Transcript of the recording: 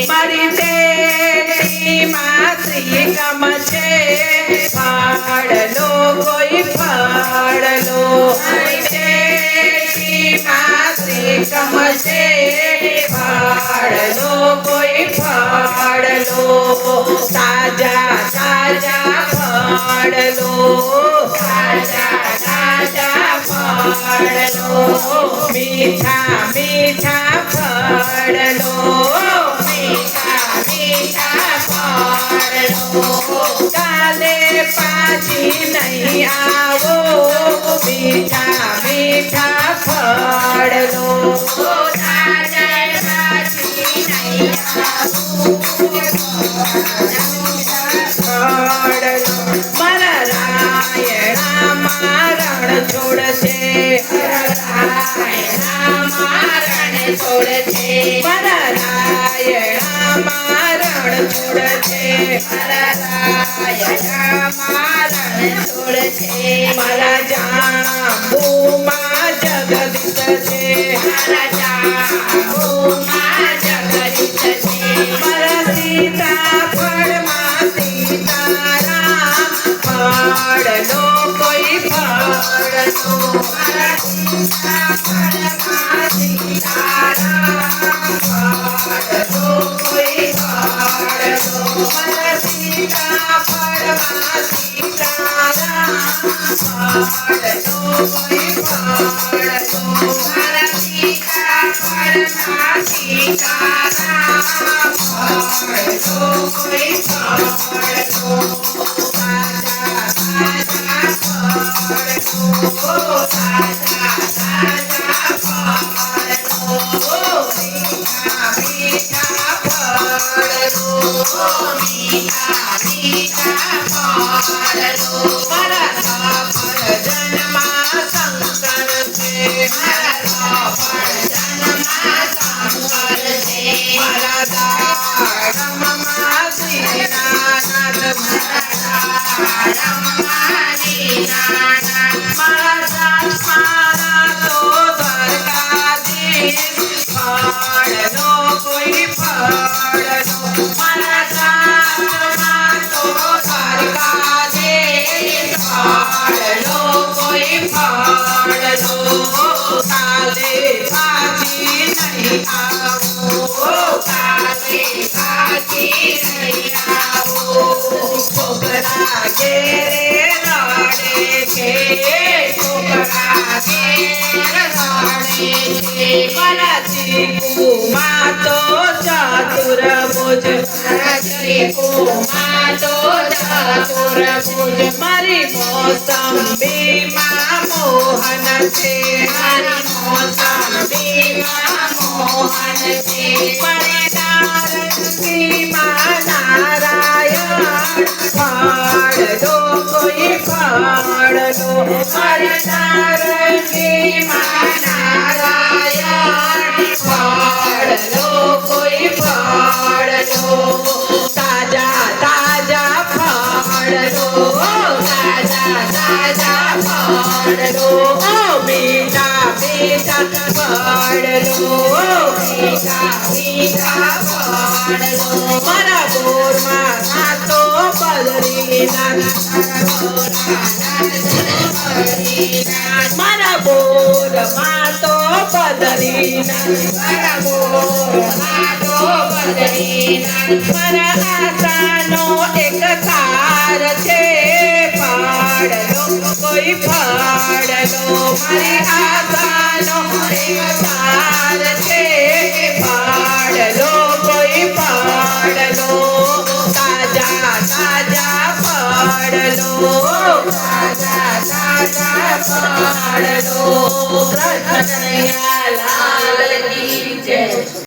મારી તેડીમાં શ્રીકમ છે ફાળલો કોઈ ફાળલો મારી તેડીમાં શ્રીકમ છે ફાળલો કોઈ ફાળલો તાજા તાજા ફાળલો તાજા તાજા ફાળલો મીઠા મીઠા ફાળલો મીઠા મીઠા ફાળલો કાલે પાછી નહીં આવો મીઠા મીઠા ફાળલો મારા રાયણા મારણ છોડ છે મારણ છોડ છે મારા રાયણા મારણ છોડ છે મારા રાયણા મારણ છોડ છે મારા જાંબુમાં જગદીશ છે મારા જાંબુમાં જગદીશ છે મારા સીતાફળમાં સીતારામ ફાળલો કોઈ ફાળલો મારા સીતાફળમાં સીતારામ ફાળલો કોઈ ફાળલો મારા સીતાફળમાં સીતારામ ફાળલો કોઈ ફાળલો મારા સીતાફળમાં સીતારામ ફાળલો કોઈ ફાળલો તાજા તાજા ફાળલો તાજા તાજા ફાળલો મીઠા મીઠા ફાળલો મીઠા મીઠા ફાળલો મારા સફરજનમાં શંકર છે મારા સફરજનમાં શંકર છે મારા દાડમમાં શ્રીનાથ મારા દાડમમાં તો દ્વારકાધીશ ફાળલો કોઈ ફાળલો મારા દાડમમાં તો દ્વારકાધીશ ફાળલો કોઈ ફાળલો કાલે પાછી નહીં આવો કાલે પાછી નહીં આવો છોકરા ઘેરે રડે છે છોકરા ઘેર રડે છે મારા ચીકુમાં તો ચતુર ભુજ મારા ચીકુમાં તો ચતુર ભુજ મારી મોસંબીમાં મોહન છે મારી મોસંબીમાં મોહન છે મારી નારંગીમાં નારાયણ ફાળલો કોઈ ફાળલો મારી નારંગીમાં નારાયણ ફાળલો કોઈ ફાળલો તાજા તાજા ફાળલો તાજા તાજા ફાળલો મીઠા મીઠા ફાળલો મીઠા મીઠા ફાળલો મારા બોરમાં નાતો બદરીનાથ મારા બોરમાં તો બદરીનાથ મારા બોરમાં તો બદરીનાથ મારા આશાનો એક તાર છે ફાળલો કોઈ ફાળલો મારી આશાનો એક તાર છે ફાળલો કોઈ ફાળલો તાજા તાજા ફાળલો તાજા તાજા ફાળલો કૃષ્ણ કનૈયા લાલ કી જય।